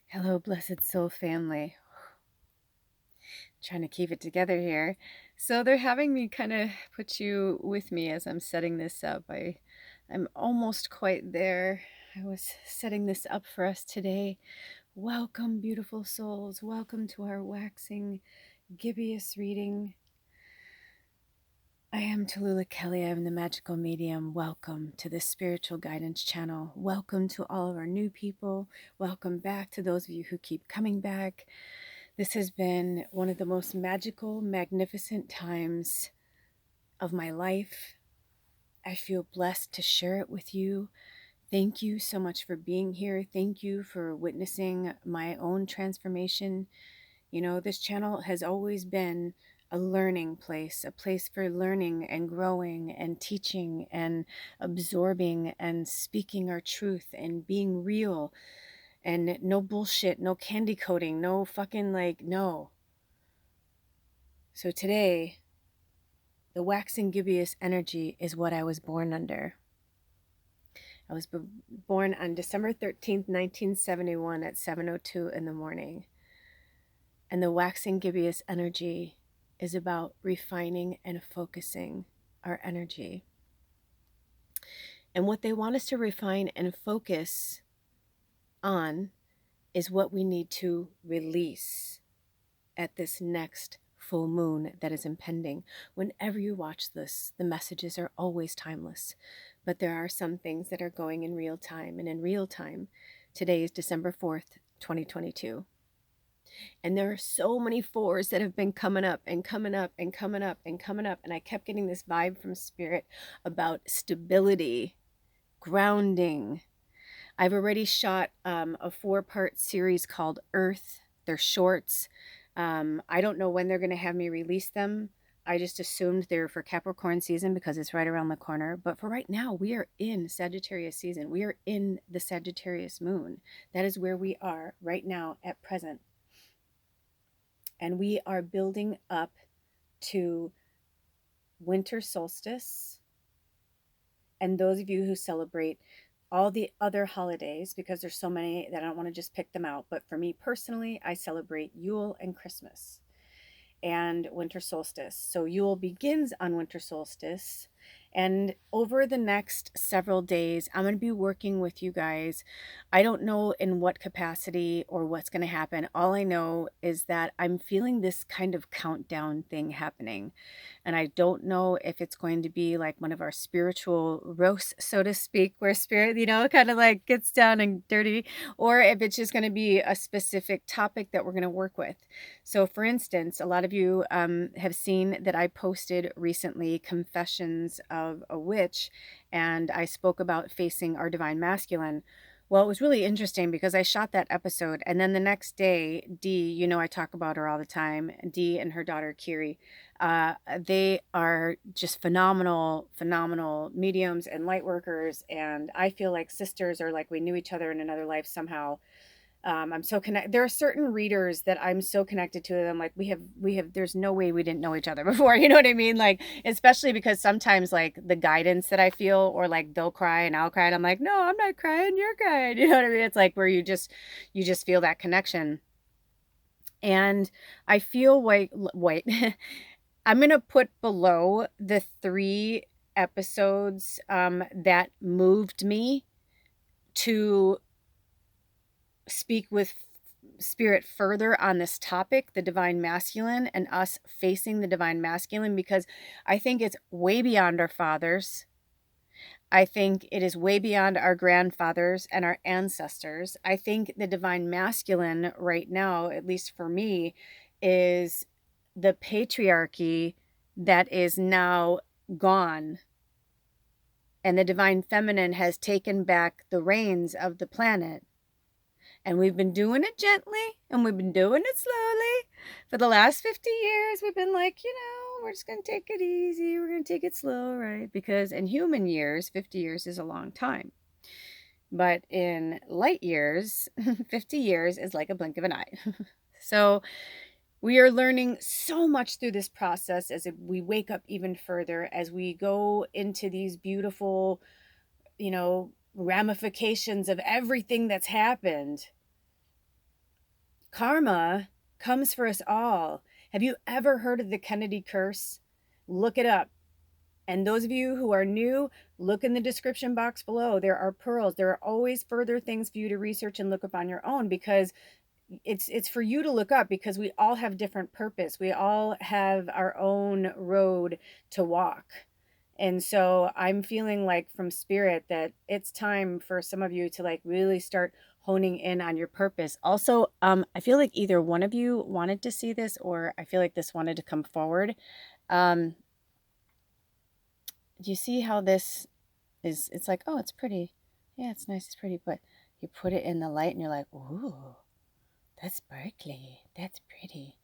Hello, blessed soul family. Trying to keep it together here. So they're having me kind of put you with me as I'm setting this up. I'm almost quite there. I was setting this up for us today. Welcome, beautiful souls. Welcome to our waxing GIBBOUS reading. I am Tallulah Kelly. I'm the magical medium. Welcome to the spiritual guidance channel. Welcome to all of our new people. Welcome back to those of you who keep coming back. This has been one of the most magical, magnificent times of my life. I feel blessed to share it with you. Thank you so much for being here. Thank you for witnessing my own transformation. You know, this channel has always been a learning place, a place for learning and growing and teaching and absorbing and speaking our truth and being real. And no bullshit, no candy coating, no fucking no. So today, the waxing GIBBOUS energy is what I was born under. I was born on December 13th, 1971 at 7:02 in the morning. And the waxing GIBBOUS energy is about refining and focusing our energy. And what they want us to refine and focus on is what we need to release at this next full moon that is impending. Whenever you watch this, the messages are always timeless, but there are some things that are going in real time. And in real time, today is December 4th, 2022. And there are so many fours that have been coming up and coming up and coming up and coming up. And I kept getting this vibe from spirit about stability, grounding. I've already shot a 4-part series called Earth. They're shorts. I don't know when they're going to have me release them. I just assumed they're for Capricorn season because it's right around the corner. But for right now, we are in Sagittarius season. We are in the Sagittarius moon. That is where we are right now at present. And we are building up to winter solstice. And those of you who celebrate all the other holidays, because there's so many that I don't want to just pick them out. But for me personally, I celebrate Yule and Christmas and winter solstice. So Yule begins on winter solstice. And over the next several days, I'm going to be working with you guys. I don't know in what capacity or what's going to happen. All I know is that I'm feeling this kind of countdown thing happening. And I don't know if it's going to be like one of our spiritual roasts, so to speak, where spirit, kind of like gets down and dirty, or if it's just going to be a specific topic that we're going to work with. So for instance, a lot of you have seen that I posted recently Confessions of a Witch, and I spoke about facing our divine masculine. Well, it was really interesting because I shot that episode, and then the next day, Dee, I talk about her all the time, Dee and her daughter, Keary, they are just phenomenal mediums and light workers, and I feel like sisters, or like we knew each other in another life somehow. I'm so connected. There are certain readers that I'm so connected to them. Like we have, there's no way we didn't know each other before. You know what I mean? Like, especially because sometimes like the guidance that I feel, or like they'll cry and I'll cry and I'm like, no, I'm not crying. You're crying. You know what I mean? It's like where you just feel that connection. And I feel like, wait, I'm going to put below the 3 episodes that moved me to speak with spirit further on this topic, the divine masculine, and us facing the divine masculine, because I think it's way beyond our fathers. I think it is way beyond our grandfathers and our ancestors. I think the divine masculine right now, at least for me, is the patriarchy that is now gone. And the divine feminine has taken back the reins of the planet. And we've been doing it gently, and we've been doing it slowly. For the last 50 years, we've been like, we're just going to take it easy. We're going to take it slow, right? Because in human years, 50 years is a long time. But in light years, 50 years is like a blink of an eye. So we are learning so much through this process as we wake up even further, as we go into these beautiful, ramifications of everything that's happened. Karma comes for us all. Have you ever heard of the Kennedy curse? Look it up. And those of you who are new, look in the description box below. There are pearls. There are always further things for you to research and look up on your own, because it's for you to look up, because we all have different purpose. We all have our own road to walk. And so I'm feeling like from spirit that it's time for some of you to like really start honing in on your purpose. Also, I feel like either one of you wanted to see this, or I feel like this wanted to come forward. Do you see how this is? It's like, oh, it's pretty. Yeah, it's nice, it's pretty. But you put it in the light and you're like, ooh, that's sparkly. That's pretty.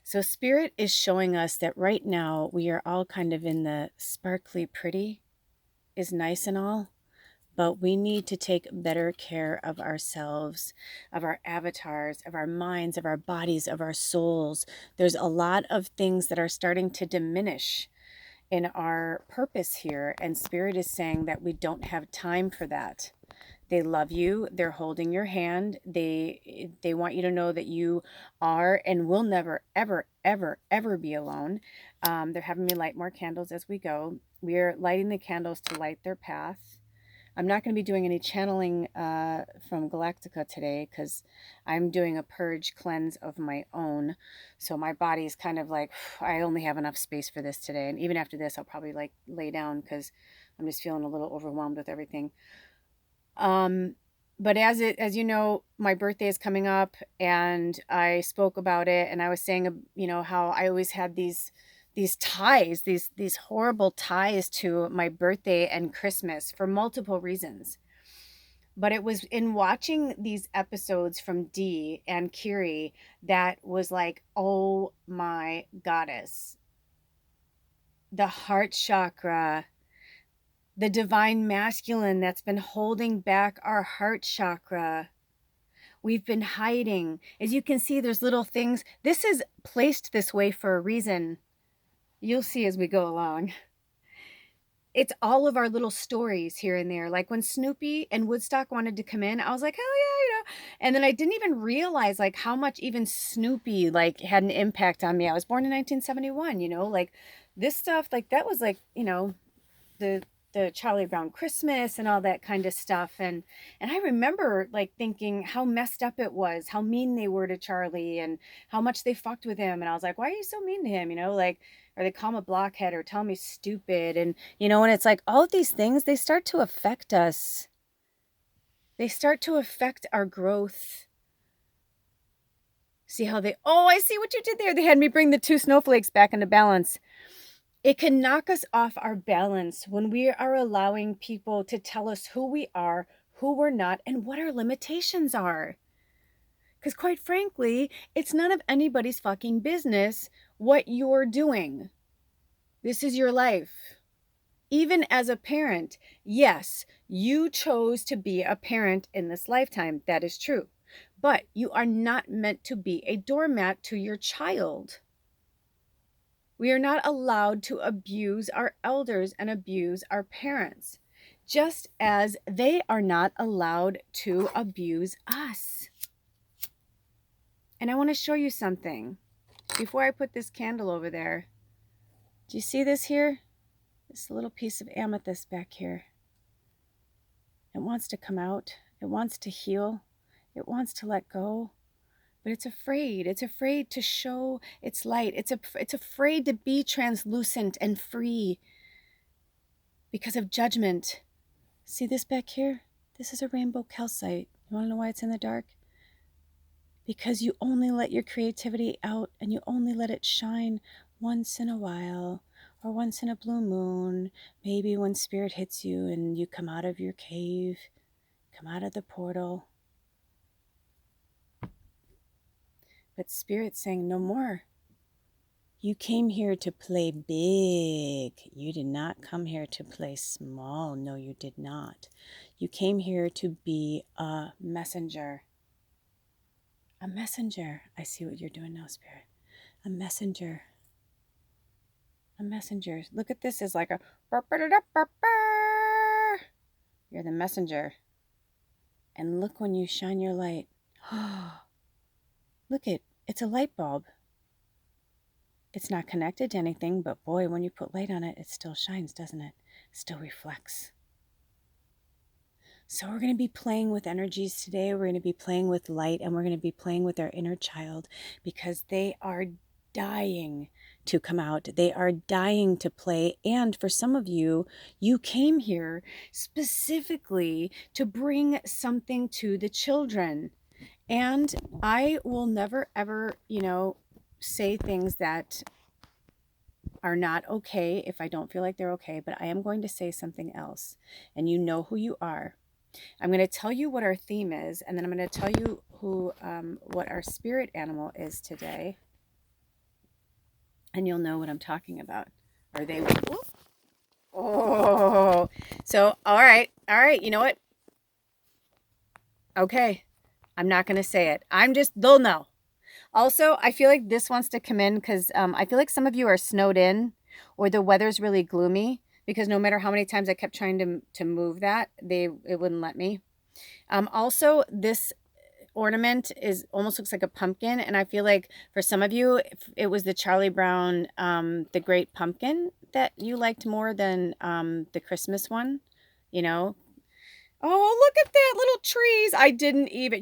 So Spirit is showing us that right now we are all kind of in the sparkly pretty is nice and all, but we need to take better care of ourselves, of our avatars, of our minds, of our bodies, of our souls. There's a lot of things that are starting to diminish in our purpose here, and Spirit is saying that we don't have time for that. They love you. They're holding your hand. They want you to know that you are and will never, ever, ever, ever be alone. They're having me light more candles as we go. We are lighting the candles to light their path. I'm not going to be doing any channeling from Galactica today, because I'm doing a purge cleanse of my own. So my body is kind of like, I only have enough space for this today. And even after this, I'll probably like lay down, because I'm just feeling a little overwhelmed with everything. But as you know, my birthday is coming up, and I spoke about it, and I was saying, you know, how I always had these ties, these horrible ties to my birthday and Christmas for multiple reasons. But it was in watching these episodes from Dee and Keary that was like, oh my goddess, the heart chakra, the divine masculine that's been holding back our heart chakra. We've been hiding. As you can see, there's little things. This is placed this way for a reason. You'll see as we go along. It's all of our little stories here and there. Like when Snoopy and Woodstock wanted to come in, I was like, hell yeah, you know. And then I didn't even realize like how much even Snoopy like had an impact on me. I was born in 1971, you know, like this stuff, like that was like, you know, the Charlie Brown Christmas and all that kind of stuff. And I remember like thinking how messed up it was, how mean they were to Charlie and how much they fucked with him. And I was like, why are you so mean to him? You know, like, or they call him a blockhead or tell me stupid. And, you know, and it's like all of these things, they start to affect us. They start to affect our growth. See how they, oh, I see what you did there. They had me bring the two snowflakes back into balance. It can knock us off our balance when we are allowing people to tell us who we are, who we're not, and what our limitations are. Because quite frankly, it's none of anybody's fucking business what you're doing. This is your life. Even as a parent, yes, you chose to be a parent in this lifetime. That is true. But you are not meant to be a doormat to your child. We are not allowed to abuse our elders and abuse our parents, just as they are not allowed to abuse us. And I want to show you something before I put this candle over there. Do you see this here? This little piece of amethyst back here. It wants to come out. It wants to heal. It wants to let go. But it's afraid. It's afraid to show its light. It's afraid to be translucent and free because of judgment. See this back here? This is a rainbow calcite. You want to know why it's in the dark? Because you only let your creativity out and you only let it shine once in a while or once in a blue moon. Maybe when spirit hits you and you come out of your cave, come out of the portal. But Spirit's saying no more. You came here to play big. You did not come here to play small. No, you did not. You came here to be a messenger. A messenger. I see what you're doing now, Spirit. A messenger. A messenger. Look at this as like a... You're the messenger. And look when you shine your light. Look it's a light bulb. It's not connected to anything, but boy, when you put light on it, it still shines, doesn't it? It still reflects. So we're going to be playing with energies today. We're going to be playing with light, and we're going to be playing with our inner child, because they are dying to come out. They are dying to play. And for some of you, you came here specifically to bring something to the children. And I will never, ever, say things that are not okay if I don't feel like they're okay, but I am going to say something else. And you know who you are. I'm going to tell you what our theme is, and then I'm going to tell you what our spirit animal is today. And you'll know what I'm talking about. Or they will. Oh, so, all right. You know what? Okay. I'm not going to say it. They'll know. Also, I feel like this wants to come in because I feel like some of you are snowed in, or the weather's really gloomy, because no matter how many times I kept trying to move that, it wouldn't let me. Also, this ornament almost looks like a pumpkin, and I feel like for some of you, it was the Charlie Brown, the Great Pumpkin, that you liked more than the Christmas one, Oh, look at that, little trees.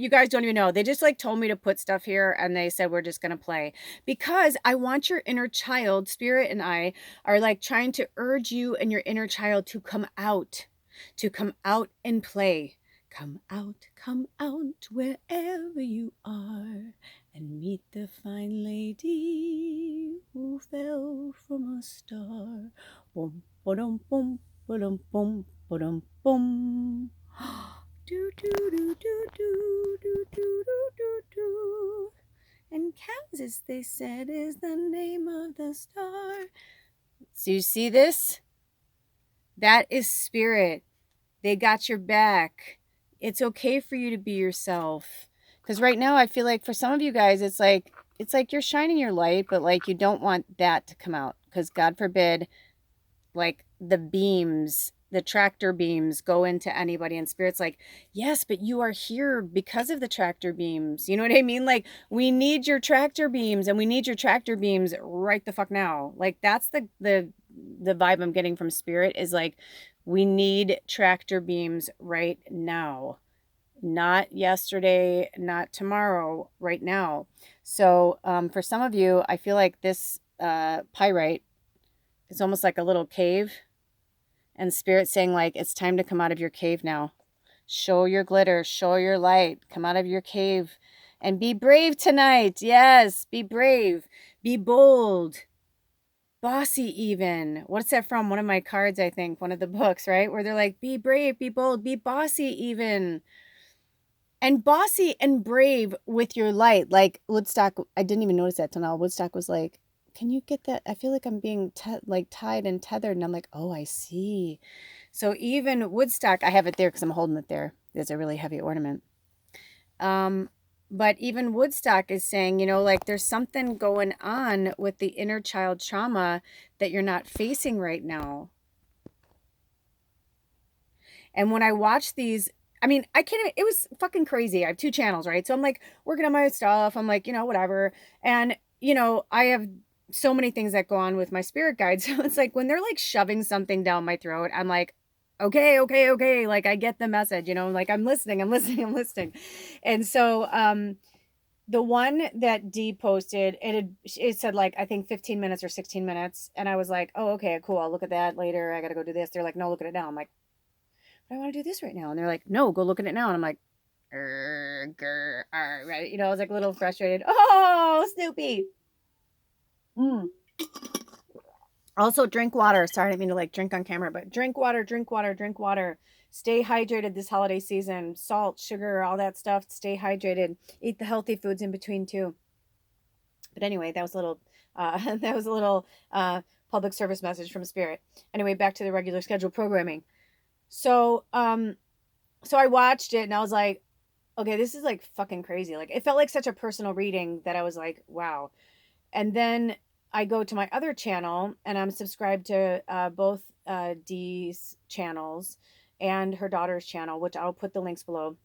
You guys don't even know. They just told me to put stuff here, and they said we're just going to play, because I want your inner child. Spirit and I are trying to urge you and your inner child to come out and play. Come out wherever you are, and meet the fine lady who fell from a star. Boom, ba-dum, boom, ba-dum, boom, ba-dum, boom. Do do do do do do do do do. And Kansas, they said, is the name of the star. So you see this? That is spirit. They got your back. It's okay for you to be yourself. Because right now I feel like for some of you guys, it's like you're shining your light, but you don't want that to come out. Because God forbid, the tractor beams go into anybody, and spirit's yes, but you are here because of the tractor beams. You know what I mean? We need your tractor beams, and we need your tractor beams right the fuck now. That's the vibe I'm getting from spirit, is we need tractor beams right now. Not yesterday, not tomorrow, right now. So for some of you, I feel like this pyrite is almost like a little cave. And spirit saying it's time to come out of your cave now. Show your glitter, show your light, come out of your cave and be brave tonight. Yes, be brave, be bold, bossy even. What's that from? One of my cards, I think, one of the books, right? Where they're be brave, be bold, be bossy even. And bossy and brave with your light. Woodstock, I didn't even notice that till now. Woodstock was can you get that? I feel like I'm being tied and tethered. And I'm oh, I see. So even Woodstock, I have it there because I'm holding it there. There's a really heavy ornament. But even Woodstock is saying, there's something going on with the inner child trauma that you're not facing right now. And when I watch these, I mean, I can't even, it was fucking crazy. I have 2 channels, right? So I'm working on my stuff. I'm whatever. And, I have so many things that go on with my spirit guides. So it's when they're shoving something down my throat, I'm okay. I get the message, I'm listening. And so, the one that Dee posted, it said I think 15 minutes or 16 minutes. And I was oh, okay, cool. I'll look at that later. I got to go do this. They're no, look at it now. I'm but I want to do this right now. And they're no, go look at it now. And I'm right. I was a little frustrated. Oh, Snoopy. Also, drink water. Sorry, I didn't mean to drink on camera, but drink water. Stay hydrated this holiday season. Salt, sugar, all that stuff. Stay hydrated. Eat the healthy foods in between too. But anyway, that was a little public service message from Spirit. Anyway, back to the regular schedule programming. So I watched it and I was okay, this is fucking crazy. It felt like such a personal reading that I was wow. And then I go to my other channel and I'm subscribed to both Dee's channels and her daughter's channel, which I'll put the links below.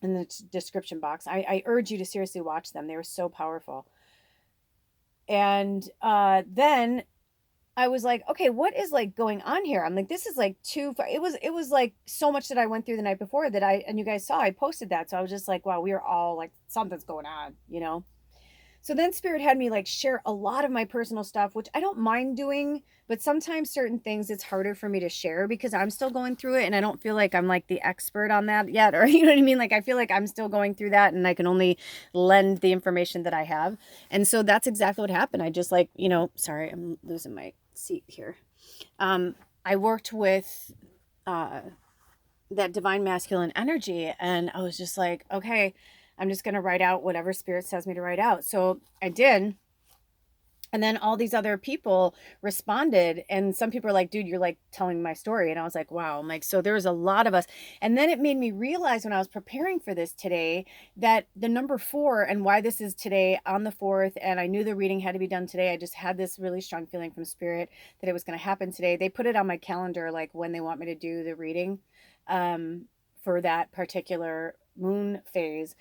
in the description box. I urge you to seriously watch them. They were so powerful. And then I was like, okay, what is like going on here? I'm like, this is like too far. It was like so much that I went through the night before that and you guys saw, I posted that. So I was just like, wow, we are all like, something's going on, you know? So then Spirit had me like share a lot of my personal stuff, which I don't mind doing, but sometimes certain things it's harder for me to share because I'm still going through it and I don't feel like I'm like the expert on that yet, or you know what I mean? Like I feel like I'm still going through that and I can only lend the information that I have. And so that's exactly what happened. I just like, you know, sorry, I'm losing my seat here. I worked with that divine masculine energy and I was just like, okay, I'm just going to write out whatever Spirit says me to write out. So I did. And then all these other people responded. And some people are like, dude, you're like telling my story. And I was like, wow. I'm like, so there's a lot of us. And then it made me realize when I was preparing for this today that the number 4 and why this is today on the 4th. And I knew the reading had to be done today. I just had this really strong feeling from Spirit that it was going to happen today. They put it on my calendar, like when they want me to do the reading for that particular moon phase.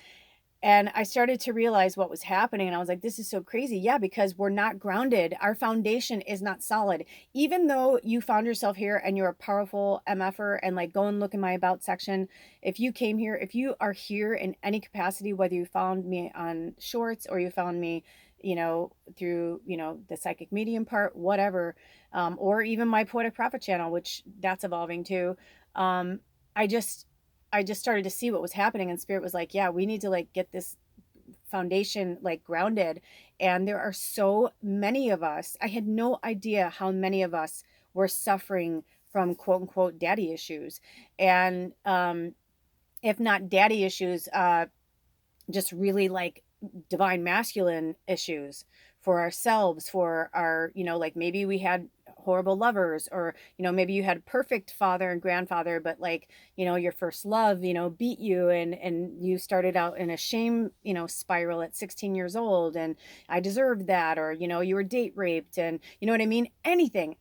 And I started to realize what was happening. And I was like, this is so crazy. Yeah, because we're not grounded. Our foundation is not solid. Even though you found yourself here and you're a powerful MFer and like go and look in my about section. If you came here, if you are here in any capacity, whether you found me on shorts or you found me, you know, through, you know, the psychic medium part, whatever, or even my Poetic Prophet channel, which that's evolving too. Um, I just I just started to see what was happening and Spirit was like, yeah, we need to like get this foundation like grounded. And there are so many of us. I had no idea how many of us were suffering from quote unquote daddy issues. And if not daddy issues, just really like divine masculine issues for ourselves, for our, you know, like maybe we had horrible lovers, or you know, maybe you had perfect father and grandfather, but like, you know, your first love, you know, beat you and you started out in a shame, you know, spiral at 16 years old and I deserved that, or you know, you were date raped, and you know what I mean, anything,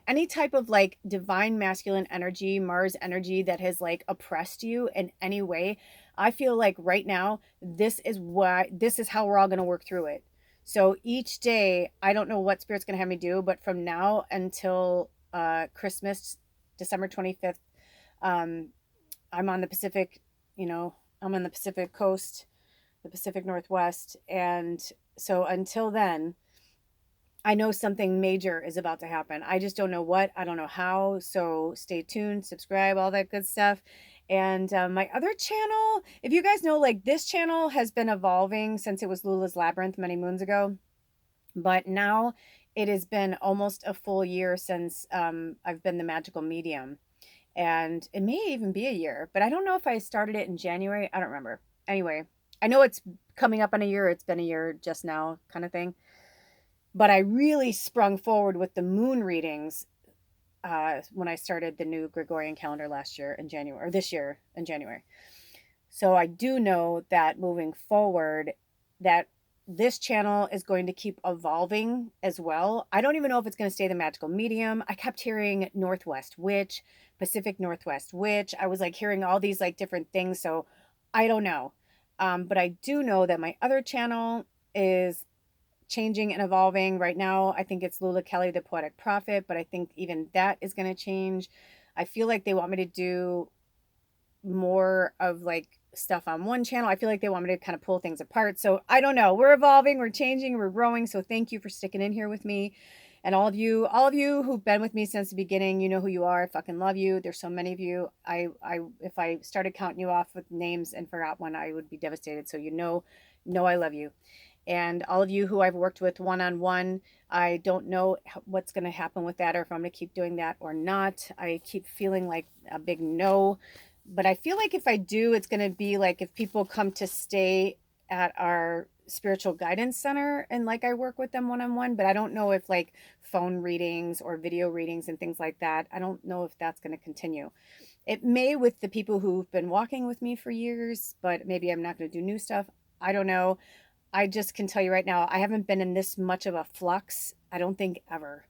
any type of like divine masculine energy, Mars energy that has like oppressed you in any way. I feel like right now, this is how we're all going to work through it. So each day, I don't know what Spirit's going to have me do, but from now until Christmas, December 25th, um, I'm on the Pacific, you know, I'm on the Pacific coast, the Pacific Northwest. And so until then, I know something major is about to happen. I just don't know what, I don't know how. So stay tuned, subscribe, all that good stuff. And my other channel, if you guys know, like this channel has been evolving since it was Lula's Labyrinth many moons ago. But now it has been almost a full year since I've been the magical medium. And it may even be a year, but I don't know if I started it in January. I don't remember. Anyway, I know it's coming up on a year. It's been a year just now, kind of thing. But I really sprung forward with the moon readings when I started the new Gregorian calendar last year in January, or this year in January. So I do know that moving forward, that this channel is going to keep evolving as well. I don't even know if it's going to stay the magical medium. I kept hearing Northwest Witch, Pacific Northwest Witch. I was like hearing all these like different things. So I don't know. But I do know that my other channel is changing and evolving. Right now, I think it's Lula Kelly, the Poetic Prophet, but I think even that is going to change. I feel like they want me to do more of like stuff on one channel. I feel like they want me to kind of pull things apart. So I don't know. We're evolving, we're changing, we're growing. So thank you for sticking in here with me. And all of you who've been with me since the beginning, you know who you are. I fucking love you. There's so many of you. If I started counting you off with names and forgot one, I would be devastated. So you know I love you. And all of you who I've worked with one-on-one, I don't know what's going to happen with that, or if I'm going to keep doing that or not. I keep feeling like a big no, but I feel like if I do, it's going to be like if people come to stay at our spiritual guidance center and like I work with them one-on-one, but I don't know if like phone readings or video readings and things like that, I don't know if that's going to continue. It may with the people who've been walking with me for years, but maybe I'm not going to do new stuff. I don't know. I just can tell you right now, I haven't been in this much of a flux, I don't think ever.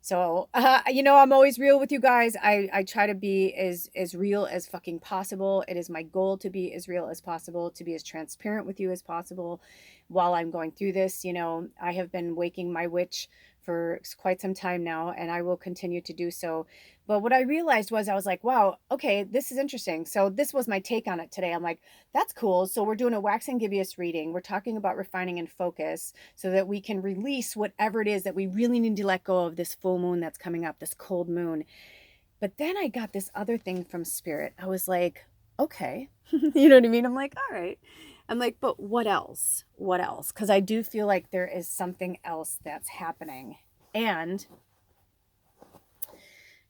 So, I'm always real with you guys. I try to be as real as fucking possible. It is my goal to be as real as possible, to be as transparent with you as possible while I'm going through this. I have been waking my witch for quite some time now, and I will continue to do so. But what I realized was I was like, wow, okay, this is interesting. So this was my take on it today. I'm like, that's cool. So we're doing a waxing gibbous reading. We're talking about refining and focus so that we can release whatever it is that we really need to let go of, this full moon that's coming up, this cold moon. But then I got this other thing from Spirit. I was like, okay, you know what I mean? I'm like, all right. I'm like, but what else? What else? Because I do feel like there is something else that's happening. And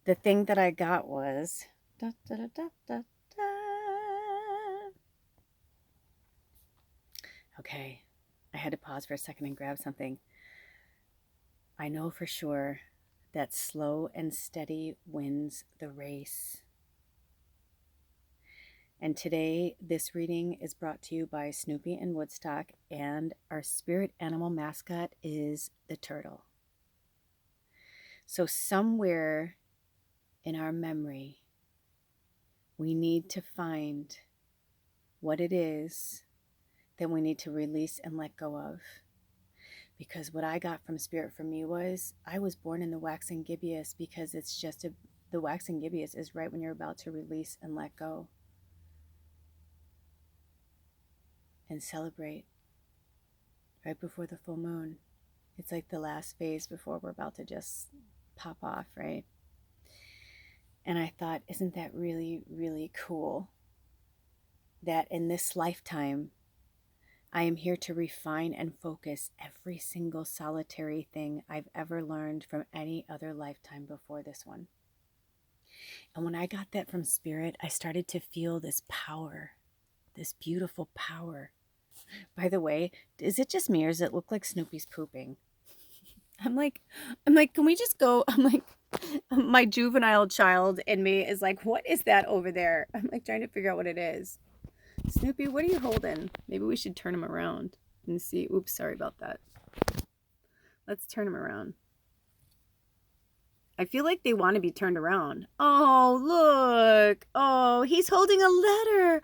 the thing that I got was da, da, da, da, da, da. Okay, I had to pause for a second and grab something. I know for sure that slow and steady wins the race. And today, this reading is brought to you by Snoopy and Woodstock, and our spirit animal mascot is the turtle. So somewhere in our memory, we need to find what it is that we need to release and let go of. Because what I got from Spirit for me was, I was born in the waxing gibbous, because it's just the waxing gibbous is right when you're about to release and let go and celebrate right before the full moon. It's like the last phase before we're about to just pop off, right? And I thought, isn't that really, really cool that in this lifetime, I am here to refine and focus every single solitary thing I've ever learned from any other lifetime before this one. And when I got that from Spirit, I started to feel this power, this beautiful power. By the way, is it just me, or does it look like Snoopy's pooping? I'm like, can we just go? I'm like, my juvenile child in me is like, what is that over there? I'm like trying to figure out what it is. Snoopy, what are you holding? Maybe we should turn him around and see. Oops, sorry about that. Let's turn him around. I feel like they want to be turned around. Oh, look. Oh, he's holding a letter.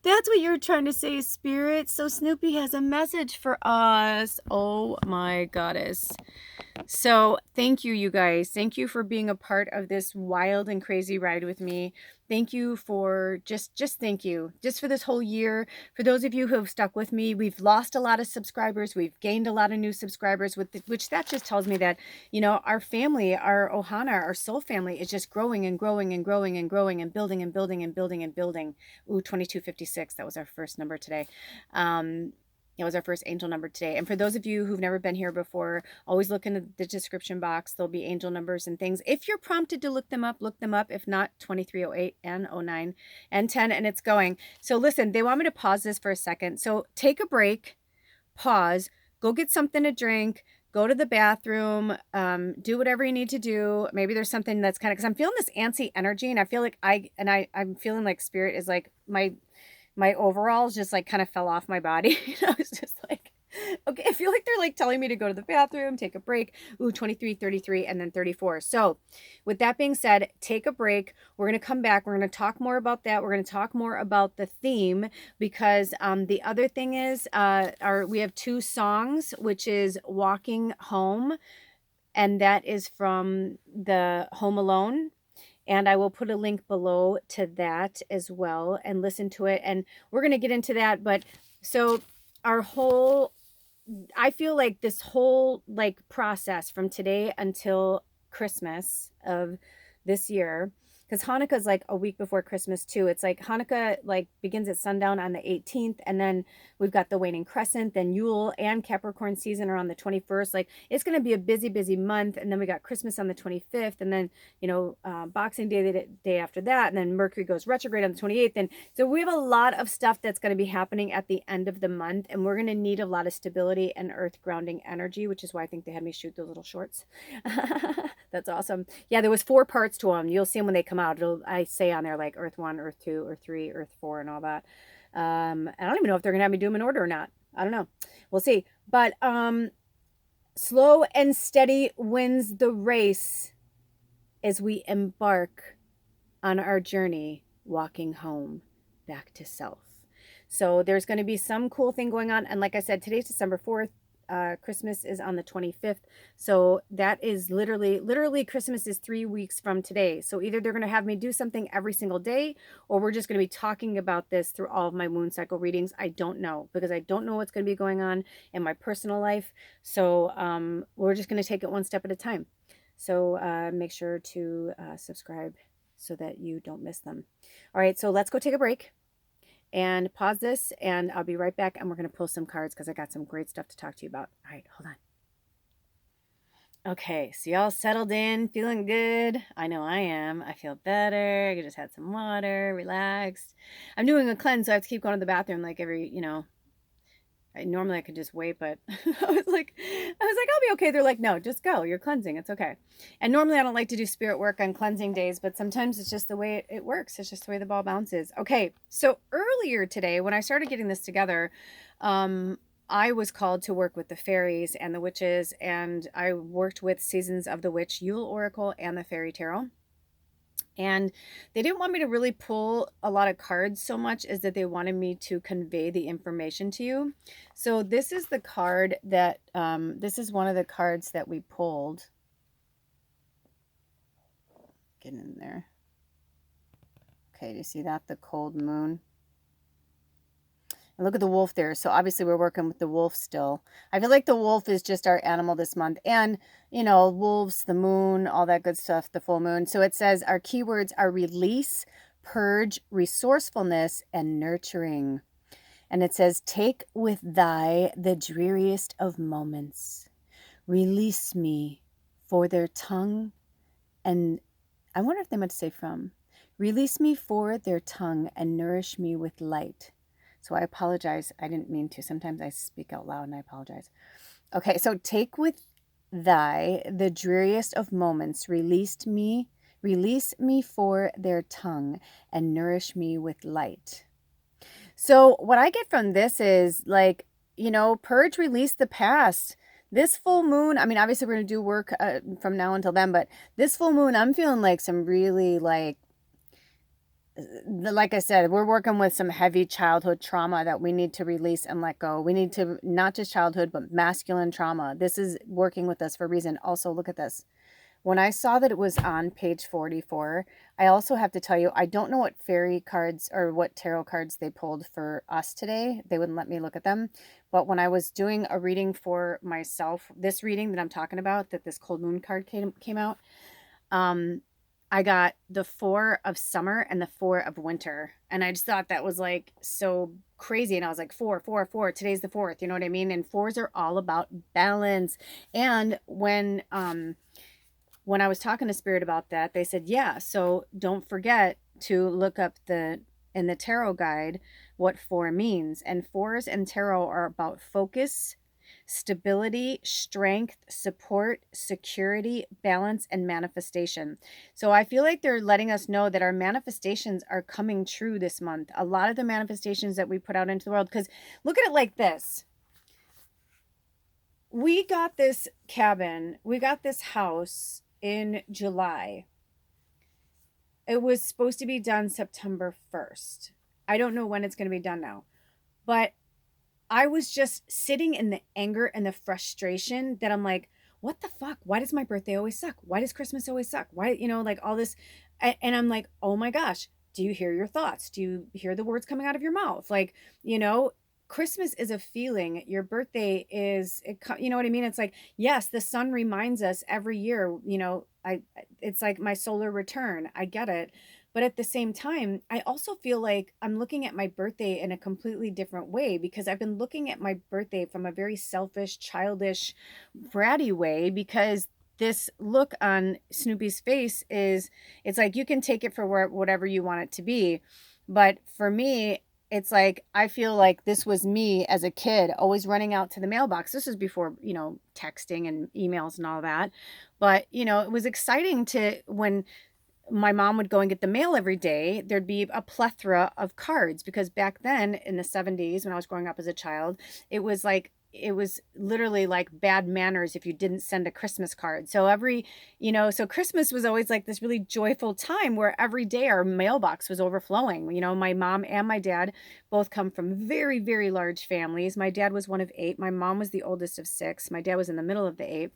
That's what you're trying to say, Spirit. So Snoopy has a message for us. Oh my goddess. So thank you, you guys. Thank you for being a part of this wild and crazy ride with me. Thank you for just thank you. Just for this whole year. For those of you who have stuck with me, we've lost a lot of subscribers. We've gained a lot of new subscribers, which that just tells me that, our family, our Ohana, our soul family is just growing and growing and growing and growing and building and building and building and building. Ooh, 2256. That was our first number today. It was our first angel number today. And for those of you who've never been here before, always look in the description box. There'll be angel numbers and things. If you're prompted to look them up, look them up. If not, 2308 and 09 and 10, and it's going. So listen, they want me to pause this for a second. So take a break, pause, go get something to drink, go to the bathroom, do whatever you need to do. Maybe there's something that's kind of, because I'm feeling this antsy energy, and I feel like I'm feeling like Spirit is like my overalls just like kind of fell off my body. I was just like, okay, I feel like they're like telling me to go to the bathroom, take a break. Ooh, 23, 33, and then 34. So with that being said, take a break. We're going to come back. We're going to talk more about that. We're going to talk more about the theme, because the other thing is we have two songs, which is Walking Home, and that is from the Home Alone. And I will put a link below to that as well, and listen to it. And we're going to get into that. But so I feel like this whole process from today until Christmas of this year, because Hanukkah is like a week before Christmas too. It's like Hanukkah begins at sundown on the 18th, and then we've got the waning crescent, then Yule and Capricorn season are on the 21st. It's going to be a busy, busy month. And then we got Christmas on the 25th, and then, Boxing Day the day after that, and then Mercury goes retrograde on the 28th. And so we have a lot of stuff that's going to be happening at the end of the month, and we're going to need a lot of stability and earth grounding energy, which is why I think they had me shoot those little shorts. That's awesome. Yeah, there was 4 parts to them. You'll see them when they come out. I say on there like Earth 1, Earth 2, Earth 3, Earth 4, and all that. I don't even know if they're gonna have me do them in order or not. I don't know. We'll see. But Slow and steady wins the race as we embark on our journey walking home back to self. So there's going to be some cool thing going on. And like I said, today's December 4th. Christmas is on the 25th. So that is literally Christmas is 3 weeks from today. So either they're going to have me do something every single day, or we're just going to be talking about this through all of my moon cycle readings. I don't know, because I don't know what's going to be going on in my personal life. So we're just going to take it one step at a time. So make sure to subscribe so that you don't miss them. All right, so let's go take a break and pause this, and I'll be right back, and we're going to pull some cards because I got some great stuff to talk to you about. All right, hold on. Okay, so y'all settled in, feeling good? I know I am. I feel better. I just had some water, relaxed. I'm doing a cleanse, so I have to keep going to the bathroom like every, normally I could just wait, but I was like, I'll be okay. They're like, no, just go. You're cleansing. It's okay. And normally I don't like to do spirit work on cleansing days, but sometimes it's just the way it works. It's just the way the ball bounces. Okay. So earlier today, when I started getting this together, I was called to work with the fairies and the witches, and I worked with Seasons of the Witch, Yule Oracle, and the Fairy Tarot. And they didn't want me to really pull a lot of cards so much as that they wanted me to convey the information to you. So this is the card that, this is one of the cards that we pulled. Get in there. Okay, do you see that? The cold moon. And look at the wolf there. So obviously we're working with the wolf still. I feel like the wolf is just our animal this month. And, wolves, the moon, all that good stuff, the full moon. So it says our keywords are release, purge, resourcefulness, and nurturing. And it says, take with thy the dreariest of moments. Release me for their tongue. And I wonder if they meant to say from. Release me for their tongue and nourish me with light. So I apologize. I didn't mean to. Sometimes I speak out loud and I apologize. Okay, so take with thy the dreariest of moments. Release me for their tongue and nourish me with light. So what I get from this is like, purge, release the past. This full moon, I mean, obviously we're going to do work from now until then, but this full moon, I'm feeling like some really like I said, we're working with some heavy childhood trauma that we need to release and let go. We need to, not just childhood, but masculine trauma. This is working with us for a reason. Also, look at this. When I saw that it was on page 44, I also have to tell you, I don't know what fairy cards or what tarot cards they pulled for us today. They wouldn't let me look at them. But when I was doing a reading for myself, this reading that I'm talking about, that this cold moon card came out, I got the 4 of summer and the 4 of winter. And I just thought that was like so crazy. And I was like, 4, 4, 4. Today's the 4th. You know what I mean? And 4s are all about balance. And when I was talking to Spirit about that, they said, yeah, so don't forget to look up in the tarot guide what 4 means. And 4s and tarot are about focus, stability, strength, support, security, balance, and manifestation. So I feel like they're letting us know that our manifestations are coming true this month. A lot of the manifestations that we put out into the world, because look at it like this. We got this cabin, we got this house in July. It was supposed to be done September 1st. I don't know when it's going to be done now, but I was just sitting in the anger and the frustration that I'm like, what the fuck? Why does my birthday always suck? Why does Christmas always suck? Why, like all this. And I'm like, oh my gosh, do you hear your thoughts? Do you hear the words coming out of your mouth? Like, Christmas is a feeling. Your birthday is, you know what I mean? It's like, yes, the sun reminds us every year, it's like my solar return. I get it. But at the same time, I also feel like I'm looking at my birthday in a completely different way, because I've been looking at my birthday from a very selfish, childish, bratty way, because this look on Snoopy's face it's like you can take it for whatever you want it to be. But for me, it's like, I feel like this was me as a kid, always running out to the mailbox. This was before, texting and emails and all that. But, it was exciting when my mom would go and get the mail every day, there'd be a plethora of cards, because back then in the 70s, when I was growing up as a child, it was like it was literally like bad manners if you didn't send a Christmas card. So every, so Christmas was always like this really joyful time where every day our mailbox was overflowing. My mom and my dad both come from very, very large families. My dad was one of 8. My mom was the oldest of 6. My dad was in the middle of the 8.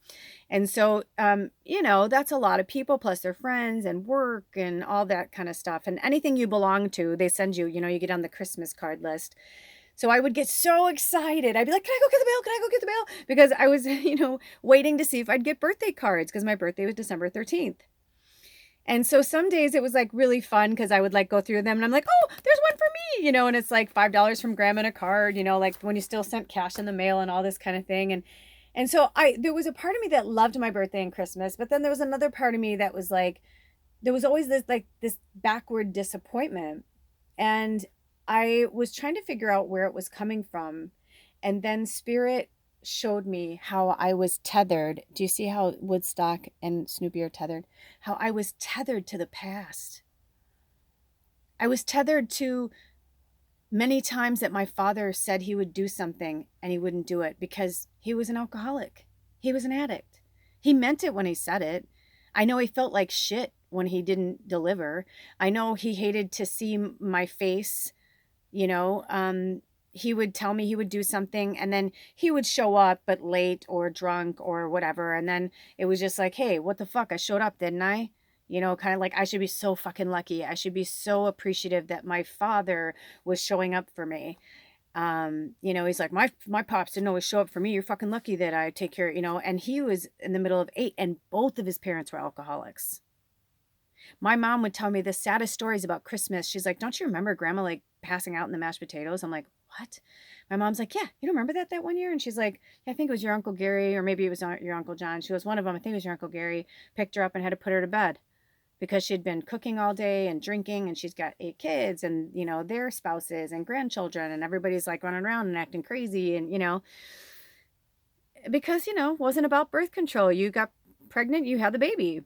And so, that's a lot of people plus their friends and work and all that kind of stuff. And anything you belong to, they send you, you get on the Christmas card list. So I would get so excited. I'd be like, can I go get the mail? Can I go get the mail? Because I was, waiting to see if I'd get birthday cards because my birthday was December 13th. And so some days it was like really fun because I would like go through them and I'm like, oh, there's one for me, and it's like $5 from grandma in a card, like when you still sent cash in the mail and all this kind of thing. And so there was a part of me that loved my birthday and Christmas, but then there was another part of me that was like, there was always this backward disappointment. And I was trying to figure out where it was coming from. And then Spirit showed me how I was tethered. Do you see how Woodstock and Snoopy are tethered? How I was tethered to the past. I was tethered to many times that my father said he would do something and he wouldn't do it because he was an alcoholic. He was an addict. He meant it when he said it. I know he felt like shit when he didn't deliver. I know he hated to see my face. He would tell me he would do something and then he would show up but late or drunk or whatever. And then it was just like, hey, what the fuck? I showed up, didn't I? Kind of like I should be so fucking lucky. I should be so appreciative that my father was showing up for me. He's like, my pops didn't always show up for me. You're fucking lucky that I take care, and he was in the middle of 8 and both of his parents were alcoholics. My mom would tell me the saddest stories about Christmas. She's like, don't you remember grandma like passing out in the mashed potatoes? I'm like, what? My mom's like, yeah, you don't remember that one year? And she's like, I think it was your Uncle Gary, or maybe it was your Uncle John. She was one of them. I think it was your Uncle Gary, picked her up and had to put her to bed because she'd been cooking all day and drinking, and she's got 8 kids and, their spouses and grandchildren, and everybody's like running around and acting crazy. And, because, wasn't about birth control. You got pregnant, you had the baby,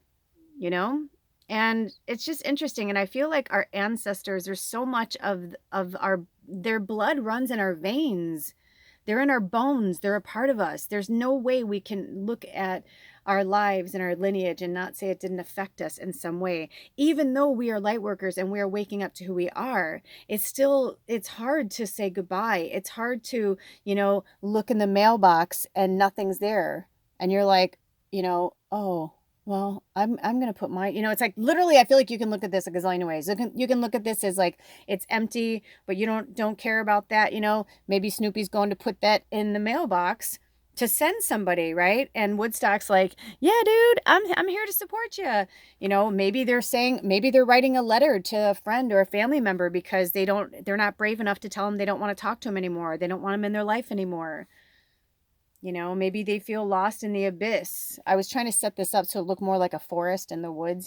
and it's just interesting. And I feel like our ancestors, there's so much of their blood runs in our veins. They're in our bones. They're a part of us. There's no way we can look at our lives and our lineage and not say it didn't affect us in some way. Even though we are light workers and we are waking up to who we are, it's hard to say goodbye. It's hard to, look in the mailbox and nothing's there. And you're like, oh, well, I'm going to put my, it's like literally, I feel like you can look at this a gazillion ways. You can look at this as like, it's empty, but you don't care about that. Maybe Snoopy's going to put that in the mailbox to send somebody, right? And Woodstock's like, yeah, dude, I'm here to support you. Maybe they're writing a letter to a friend or a family member because they're not brave enough to tell them they don't want to talk to them anymore. They don't want them in their life anymore. Maybe they feel lost in the abyss. I was trying to set this up so it looked more like a forest in the woods,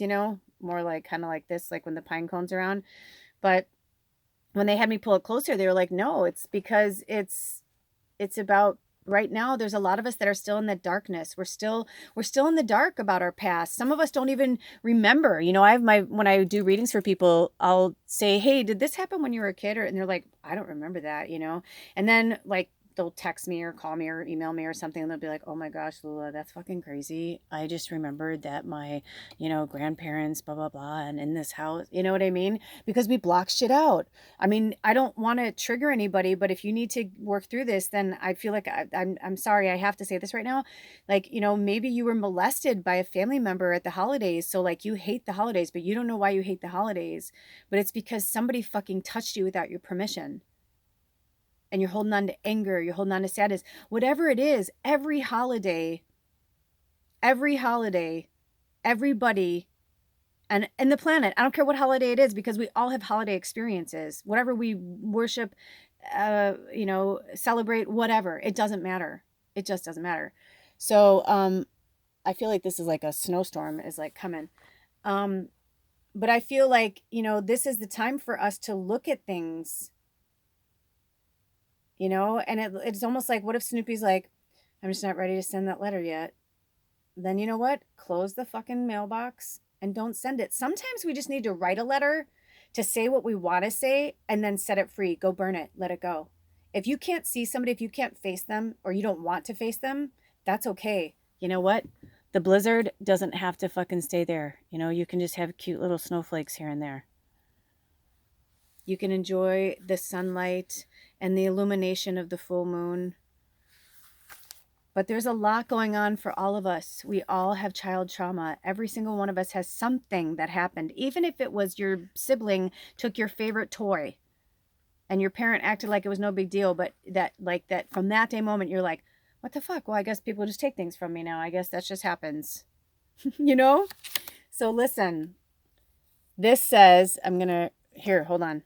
more like kind of like this, like when the pine cones are around. But when they had me pull it closer, they were like, no, it's because it's about right now. There's a lot of us that are still in the darkness. We're still in the dark about our past. Some of us don't even remember. When I do readings for people, I'll say, hey, did this happen when you were a kid? And they're like, I don't remember that, And then like, they'll text me or call me or email me or something, and they'll be like, oh my gosh, Lula, that's fucking crazy. I just remembered that my, grandparents, blah, blah, blah, and in this house, you know what I mean? Because we block shit out. I mean, I don't want to trigger anybody, but if you need to work through this, then I feel like I'm sorry, I have to say this right now. Like, maybe you were molested by a family member at the holidays. So like you hate the holidays, but you don't know why you hate the holidays, but it's because somebody fucking touched you without your permission. And you're holding on to anger, you're holding on to sadness, whatever it is, every holiday, everybody, and the planet, I don't care what holiday it is, because we all have holiday experiences, whatever we worship, celebrate, whatever, it doesn't matter. It just doesn't matter. So, I feel like this is like a snowstorm is like coming. But I feel like, this is the time for us to look at things, and it's almost like, what if Snoopy's like, I'm just not ready to send that letter yet? Then you know what? Close the fucking mailbox and don't send it. Sometimes we just need to write a letter to say what we want to say and then set it free. Go burn it. Let it go. If you can't see somebody, if you can't face them or you don't want to face them, that's okay. You know what? The blizzard doesn't have to fucking stay there. You know, you can just have cute little snowflakes here and there. You can enjoy the sunlight and the illumination of the full moon. But there's a lot going on for all of us. We all have child trauma. Every single one of us has something that happened. Even if it was your sibling took your favorite toy and your parent acted like it was no big deal, but that from that day moment, you're like, what the fuck? Well, I guess people just take things from me now. I guess that just happens, you know? So listen, this says, here, hold on.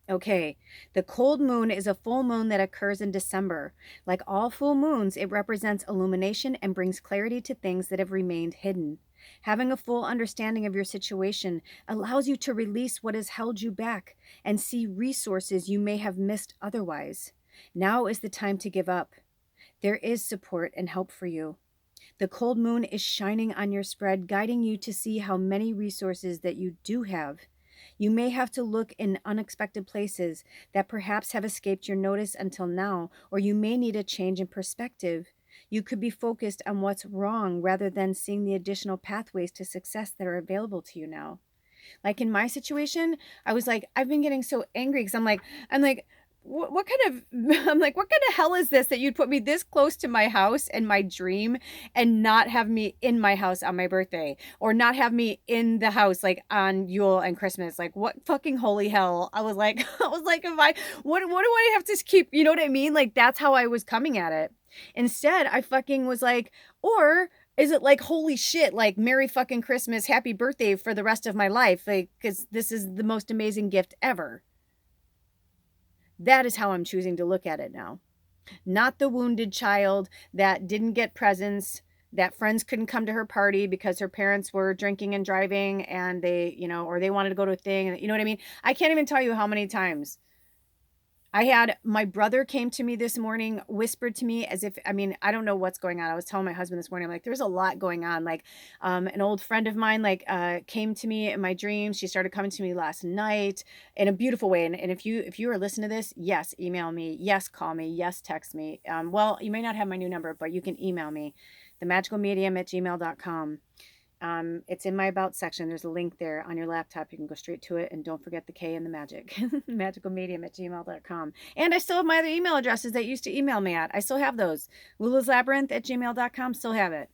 Okay, the cold moon is a full moon that occurs in December. Like all full moons, it represents illumination and brings clarity to things that have remained hidden. Having a full understanding of your situation allows you to release what has held you back and see resources you may have missed otherwise. Now is the time to give up. There is support and help for you. The cold moon is shining on your spread, guiding you to see how many resources that you do have. You may have to look in unexpected places that perhaps have escaped your notice until now, or you may need a change in perspective. You could be focused on what's wrong rather than seeing the additional pathways to success that are available to you now. Like in my situation, I was like, I've been getting so angry because I'm like, what kind of, I'm like, what kind of hell is this that you'd put me this close to my house and my dream and not have me in my house on my birthday, or not have me in the house like on Yule and Christmas? Like, what fucking holy hell? I was like, what do I have to keep, you know what I mean? Like, that's how I was coming at it. Instead, I fucking was like, or is it like, holy shit, like Merry fucking Christmas, happy birthday for the rest of my life? Like, because this is the most amazing gift ever. That is how I'm choosing to look at it now. Not the wounded child that didn't get presents, that friends couldn't come to her party because her parents were drinking and driving and they, you know, or they wanted to go to a thing. You know what I mean? I can't even tell you how many times I had my brother came to me this morning, whispered to me as if, I mean, I don't know what's going on. I was telling my husband this morning, I'm like, there's a lot going on. Like, an old friend of mine, came to me in my dreams. She started coming to me last night in a beautiful way. And if you are listening to this, yes, email me. Yes, call me. Yes, text me. Well, you may not have my new number, but you can email me, themagicalmedium@gmail.com. It's in my about section. There's a link there on your laptop. You can go straight to it, and don't forget the K and the magic. magicalmedium@gmail.com. And I still have my other email addresses that you used to email me at. I still have those. lulaslabyrinth@gmail.com, still have it.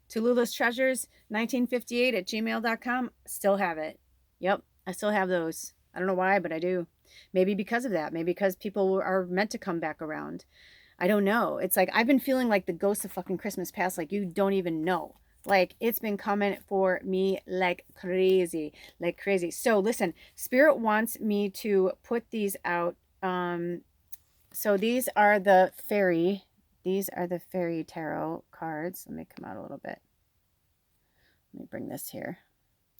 Tallulah's Treasures 1958@gmail.com, still have it. Yep, I still have those. I don't know why, but I do. Maybe because of that. Maybe because people are meant to come back around. I don't know. It's like I've been feeling like the ghosts of fucking Christmas past, like you don't even know. Like, it's been coming for me like crazy, like crazy. So listen, Spirit wants me to put these out. So these are the fairy tarot cards. Let me come out a little bit. Let me bring this here.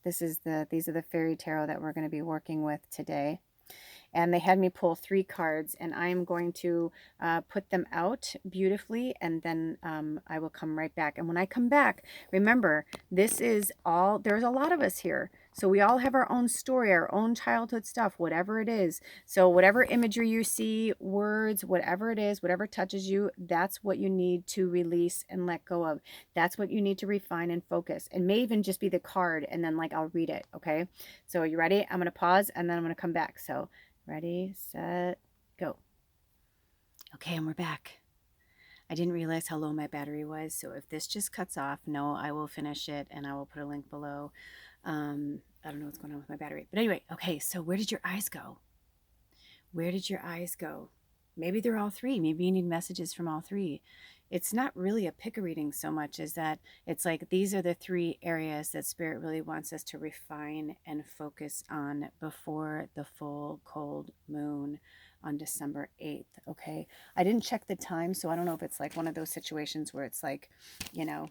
These are the fairy tarot that we're going to be working with today. And they had me pull 3 cards, and I am going to put them out beautifully, and then I will come right back. And when I come back, remember, there's a lot of us here. So we all have our own story, our own childhood stuff, whatever it is. So whatever imagery you see, words, whatever it is, whatever touches you, that's what you need to release and let go of. That's what you need to refine and focus. It may even just be the card, and then I'll read it, okay? So are you ready? I'm going to pause, and then I'm going to come back. So ready, set, go. Okay, and we're back. I didn't realize how low my battery was, so if this just cuts off, no, I will finish it, and I will put a link below. I don't know what's going on with my battery. But anyway, okay, so where did your eyes go? Where did your eyes go? Maybe they're all 3. Maybe you need messages from all 3. It's not really a pick a reading so much as that it's like these are the 3 areas that Spirit really wants us to refine and focus on before the full cold moon on December 8th. Okay. I didn't check the time, so I don't know if it's like one of those situations where it's like, you know,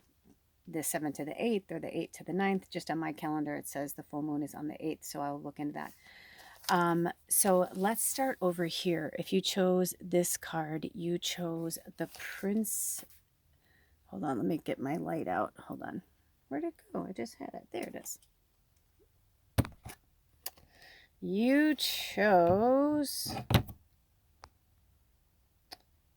the 7th to the 8th or the 8th to the 9th. Just on my calendar, it says the full moon is on the 8th, so I'll look into that. So let's start over here. If you chose this card, you chose the Prince. Hold on, let me get my light out. Hold on. Where'd it go? I just had it. There it is. You chose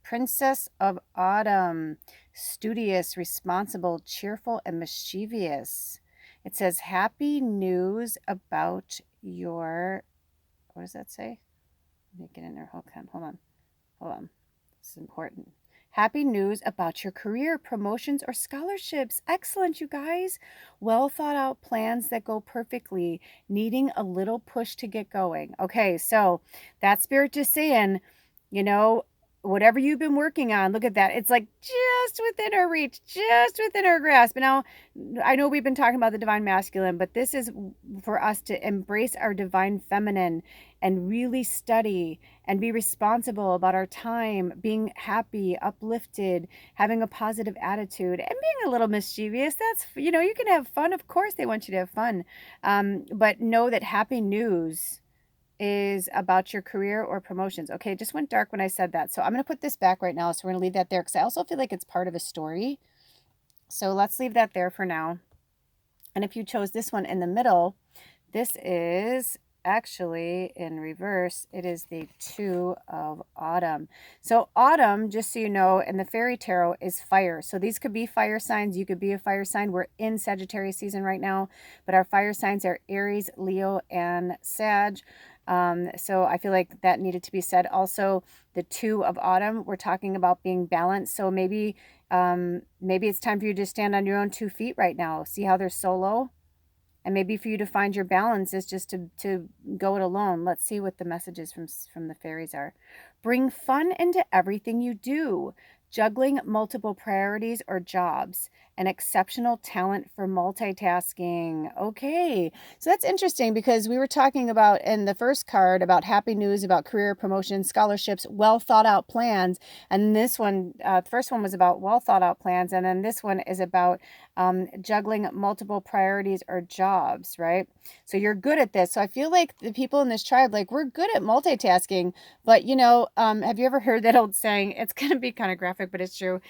Princess of Autumn, studious, responsible, cheerful, and mischievous. It says, happy news about your, what does that say? Let me get in there. Hold on. This is important. Happy news about your career, promotions, or scholarships. Excellent, you guys. Well thought out plans that go perfectly, needing a little push to get going. Okay, so that spirit just saying, you know, whatever you've been working on, look at that. It's like just within our reach, just within our grasp. Now, I know we've been talking about the divine masculine, but this is for us to embrace our divine feminine and really study and be responsible about our time, being happy, uplifted, having a positive attitude, and being a little mischievous. That's, you can have fun. Of course, they want you to have fun. But know that happy news is about your career or promotions. Okay, it just went dark when I said that. So I'm going to put this back right now. So we're going to leave that there because I also feel like it's part of a story. So let's leave that there for now. And if you chose this one in the middle, this is actually in reverse. It is the Two of Autumn. So autumn, just so you know, in the fairy tarot is fire. So these could be fire signs. You could be a fire sign. We're in Sagittarius season right now, but our fire signs are Aries, Leo, and Sag. So I feel like that needed to be said. Also, the Two of Autumn, we're talking about being balanced. So maybe it's time for you to stand on your own 2 feet right now. See how they're solo? And maybe for you to find your balance is just to go it alone. Let's see what the messages from the fairies are. Bring fun into everything you do. Juggling multiple priorities or jobs. An exceptional talent for multitasking. Okay, so that's interesting because we were talking about in the first card about happy news, about career promotion, scholarships, well thought out plans. And this one, the first one was about well thought out plans. And then this one is about juggling multiple priorities or jobs, right? So you're good at this. So I feel like the people in this tribe, like we're good at multitasking, but have you ever heard that old saying? It's going to be kind of graphic, but it's true.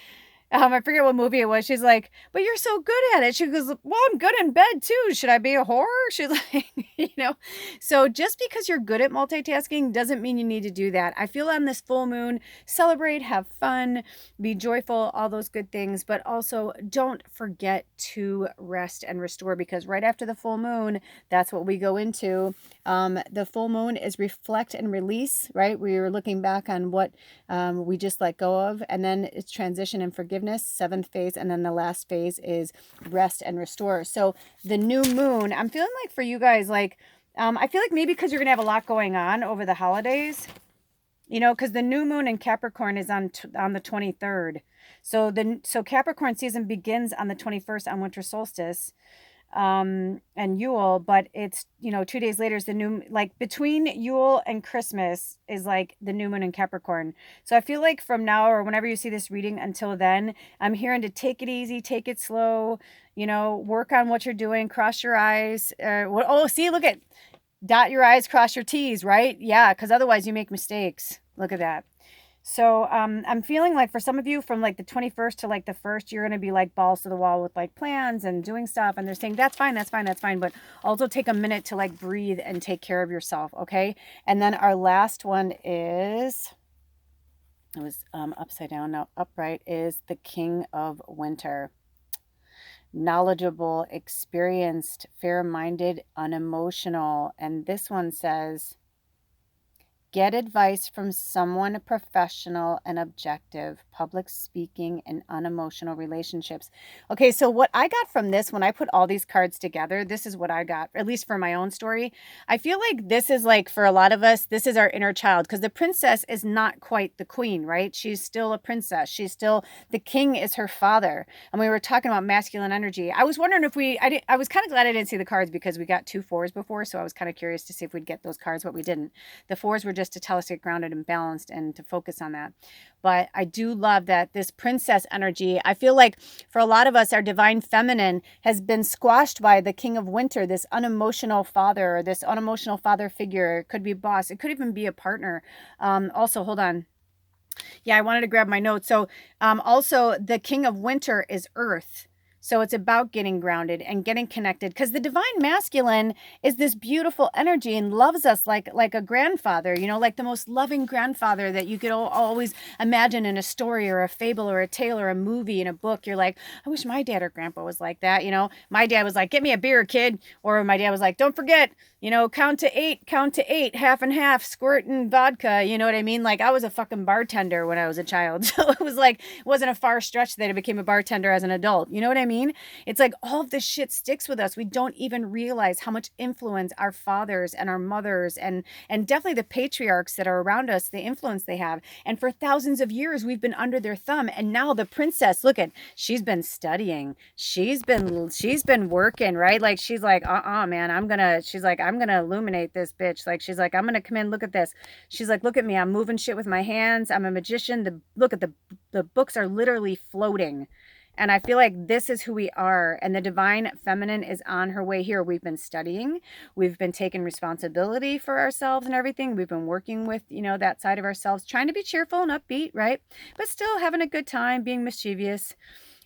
I forget what movie it was. She's like, but you're so good at it. She goes, well, I'm good in bed too. Should I be a whore? She's like, so just because you're good at multitasking doesn't mean you need to do that. I feel on this full moon, celebrate, have fun, be joyful, all those good things, but also don't forget to rest and restore because right after the full moon, that's what we go into. The full moon is reflect and release, right? We were looking back on what we just let go of, and then it's transition and forgiveness, 7th phase, and then the last phase is rest and restore. So the new moon, I'm feeling like for you guys, like I feel like maybe because you're gonna have a lot going on over the holidays, because the new moon in Capricorn is on the 23rd. So Capricorn season begins on the 21st on winter solstice. And Yule, but it's 2 days later is the new, like between Yule and Christmas is like the new moon in Capricorn. So I feel like from now or whenever you see this reading until then, I'm hearing to take it easy, take it slow, work on what you're doing, cross your eyes. Look at dot your I's, cross your T's, right? Yeah, because otherwise you make mistakes. Look at that. So I'm feeling like for some of you from like the 21st to like the 1st, you're going to be like balls to the wall with like plans and doing stuff. And they're saying, that's fine. But also take a minute to like breathe and take care of yourself. Okay. And then our last one is, it was upside down, now upright, is the King of Winter. Knowledgeable, experienced, fair-minded, unemotional. And this one says, get advice from someone professional and objective, public speaking and unemotional relationships. Okay, so what I got from this, when I put all these cards together, this is what I got, at least for my own story. I feel like this is like, for a lot of us, this is our inner child, because the princess is not quite the queen, right? She's still a princess. She's still, the king is her father. And we were talking about masculine energy. I was wondering if I was kind of glad I didn't see the cards because we got 2 4s before, so I was kind of curious to see if we'd get those cards, but we didn't. The 4s were just to tell us to get grounded and balanced and to focus on that. But I do love that this princess energy, I feel like for a lot of us, our divine feminine has been squashed by the King of Winter, this unemotional father, or this unemotional father figure. It could be a boss. It could even be a partner. Also, hold on. Yeah, I wanted to grab my notes. So also the King of Winter is Earth. So it's about getting grounded and getting connected, because the divine masculine is this beautiful energy and loves us like a grandfather, you know, like the most loving grandfather that you could always imagine in a story or a fable or a tale or a movie in a book. You're like, I wish my dad or grandpa was like that. You know, my dad was like, get me a beer, kid. Or my dad was like, don't forget, you know, count to eight, half and half, squirt and vodka. You know what I mean? Like, I was a fucking bartender when I was a child. So it was like, it wasn't a far stretch that I became a bartender as an adult. You know what I mean? It's like all of this shit sticks with us. We don't even realize how much influence our fathers and our mothers and definitely the patriarchs that are around us, the influence they have. And for thousands of years, we've been under their thumb. And now the princess, look at, she's been studying. She's been working, right? Like, she's like, man, I'm gonna illuminate this bitch. Like, she's like, I'm gonna come in, look at this. She's like, look at me, I'm moving shit with my hands. I'm a magician. Look at the books are literally floating. And I feel like this is who we are. And the divine feminine is on her way here. We've been studying. We've been taking responsibility for ourselves and everything. We've been working with, you know, that side of ourselves, trying to be cheerful and upbeat, right? But still having a good time, being mischievous.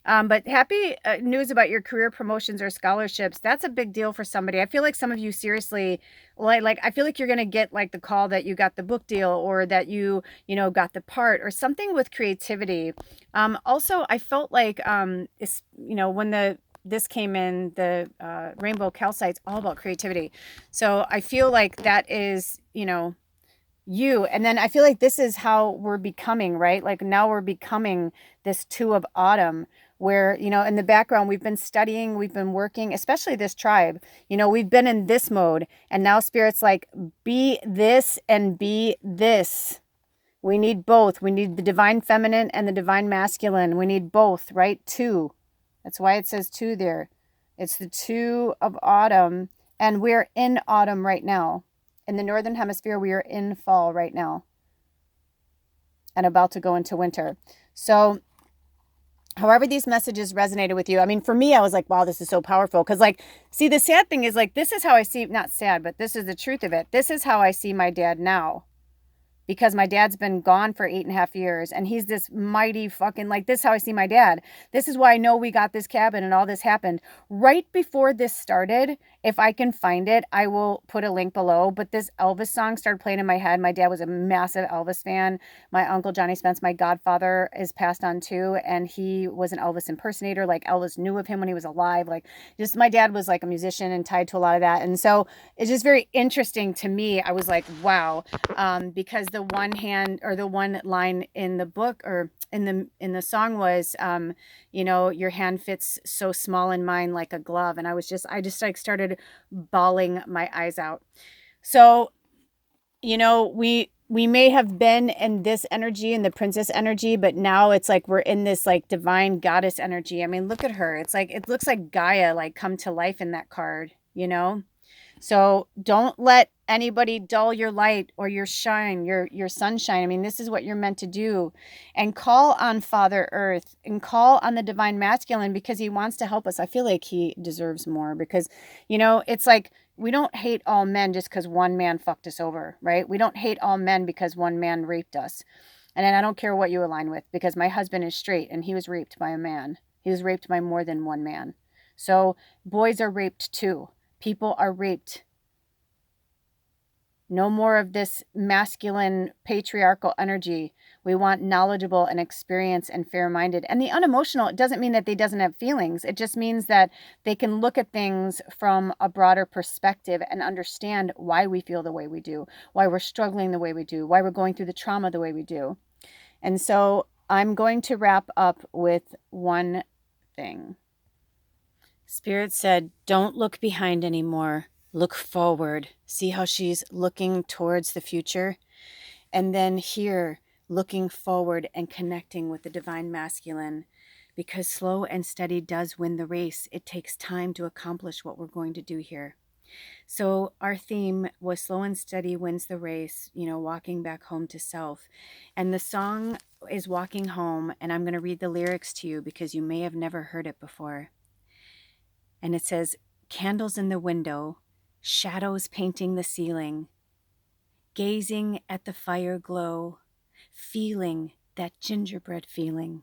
But happy news about your career promotions or scholarships. That's a big deal for somebody. I feel like some of you seriously, like I feel like you're going to get like the call that you got the book deal, or that you know, got the part, or something with creativity. Also, I felt like, it's, you know, when this came in, the rainbow calcite's all about creativity. So I feel like that is, you know, you. And then I feel like this is how we're becoming, right? Like, now we're becoming this two of autumn, where, you know, in the background, we've been studying, we've been working, especially this tribe, you know, we've been in this mode. And now spirit's like, be this and be this. We need both. We need the divine feminine and the divine masculine. We need both, right? Two. That's why it says two there. It's the two of autumn. And we're in autumn right now. In the northern hemisphere, we are in fall right now and about to go into winter. So however these messages resonated with you, I mean, for me, I was like, wow, this is so powerful. Because, like, see, the sad thing is, like, this is how I see, not sad, but this is the truth of it. This is how I see my dad now. Because my dad's been gone for 8.5 years, and he's this mighty fucking, like, this is how I see my dad. This is why I know we got this cabin and all this happened. Right before this started, if I can find it, I will put a link below. But this Elvis song started playing in my head. My dad was a massive Elvis fan. My uncle Johnny Spence, my godfather, is passed on too, and he was an Elvis impersonator. Like, Elvis knew of him when he was alive. Like, just my dad was like a musician and tied to a lot of that. And so it's just very interesting to me. I was like, wow. Because the one hand, or the one line in the book, or in the song was, you know, your hand fits so small in mine like a glove. And I just like started bawling my eyes out. So, you know, we may have been in this energy, in the princess energy, but now it's like we're in this like divine goddess energy. I mean, look at her. It's like, it looks like Gaia like come to life in that card, you know? So don't let anybody dull your light or your shine, your sunshine. I mean, this is what you're meant to do. And call on Father Earth and call on the divine masculine, because he wants to help us. I feel like he deserves more, because, you know, it's like, we don't hate all men just because one man fucked us over, right? We don't hate all men because one man raped us. And then I don't care what you align with, because my husband is straight and he was raped by a man. He was raped by more than one man. So boys are raped too. People are raped. No more of this masculine patriarchal energy. We want knowledgeable and experienced and fair-minded. And the unemotional, it doesn't mean that they doesn't have feelings. It just means that they can look at things from a broader perspective and understand why we feel the way we do, why we're struggling the way we do, why we're going through the trauma the way we do. And so I'm going to wrap up with one thing. Spirit said, don't look behind anymore. Look forward. See how she's looking towards the future? And then here, looking forward and connecting with the divine masculine. Because slow and steady does win the race. It takes time to accomplish what we're going to do here. So our theme was slow and steady wins the race, you know, walking back home to self. And the song is Walking Home. And I'm going to read the lyrics to you because you may have never heard it before. And it says, candles in the window, shadows painting the ceiling, gazing at the fire glow, feeling that gingerbread feeling.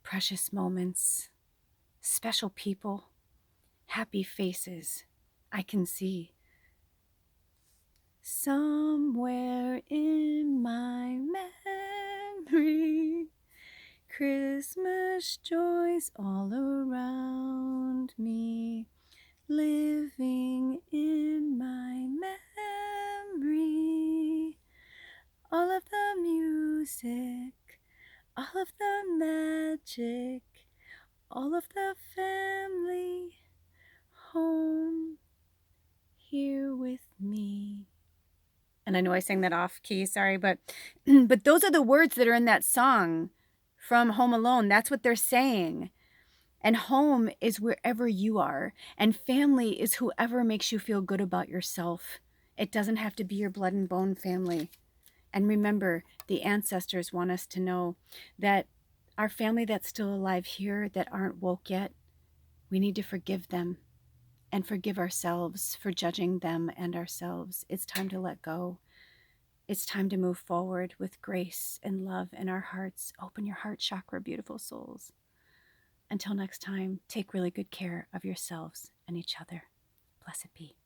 Precious moments, special people, happy faces I can see. Somewhere in my memory, Christmas joys all around me, living in my memory. All of the music, all of the magic, all of the family home here with me. And I know I sang that off key, sorry, but but those are the words that are in that song from Home Alone. That's what they're saying. And home is wherever you are, and family is whoever makes you feel good about yourself. It doesn't have to be your blood and bone family. And remember, the ancestors want us to know that our family that's still alive here that aren't woke yet, we need to forgive them and forgive ourselves for judging them and ourselves. It's time to let go. It's time to move forward with grace and love in our hearts. Open your heart chakra, beautiful souls. Until next time, take really good care of yourselves and each other. Blessed be.